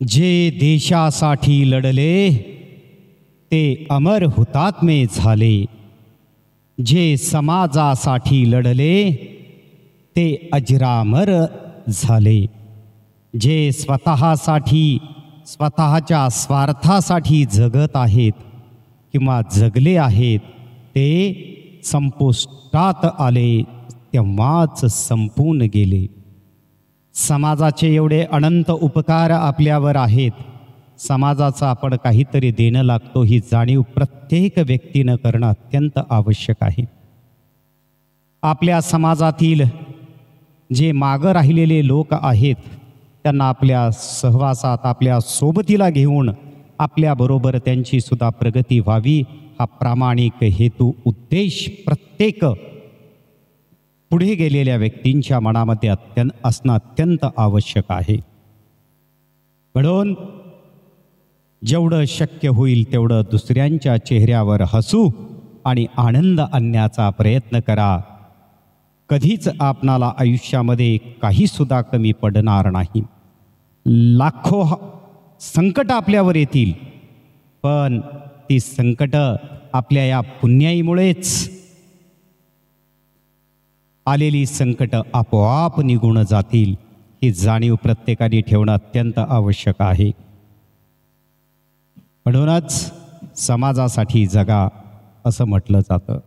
जे देशासाठी लढले ते अमर हुतात्मे झाले, जे समाजासाठी लढले ते अजरामर झाले, जे स्वतःसाठी स्वतःच्या स्वार्थासाठी जगत आहेत किंवा जगले आहेत ते संपुष्टात आले तेव्हाच संपून गेले. समाजाचे एवढे अनंत उपकार आपल्यावर आहेत, समाजाचा आपण काहीतरी देणं लागतो ही जाणीव प्रत्येक व्यक्तीनं करणं अत्यंत आवश्यक आहे. आपल्या समाजातील जे मागं राहिलेले लोक आहेत त्यांना आपल्या सहवासात आपल्या सोबतीला घेऊन आपल्याबरोबर त्यांची सुद्धा प्रगती व्हावी हा प्रामाणिक हेतू उद्देश प्रत्येक पुढे गेलेल्या व्यक्तींच्या मनामध्ये असणं अत्यंत आवश्यक आहे. म्हणून जेवढं शक्य होईल तेवढं दुसऱ्यांच्या चेहऱ्यावर हसू आणि आनंद आणण्याचा प्रयत्न करा. कधीच आपणाला आयुष्यामध्ये काही सुद्धा कमी पडणार नाही. लाखो संकट आपल्यावर येतील, पण ती संकट आपल्या या पुण्याईमुळेच आलेली संकट आपोआप निघून जातील ही जाणीव प्रत्येकाने ठेवणं अत्यंत आवश्यक आहे. म्हणूनच समाजासाठी जगा असं म्हटलं जातं.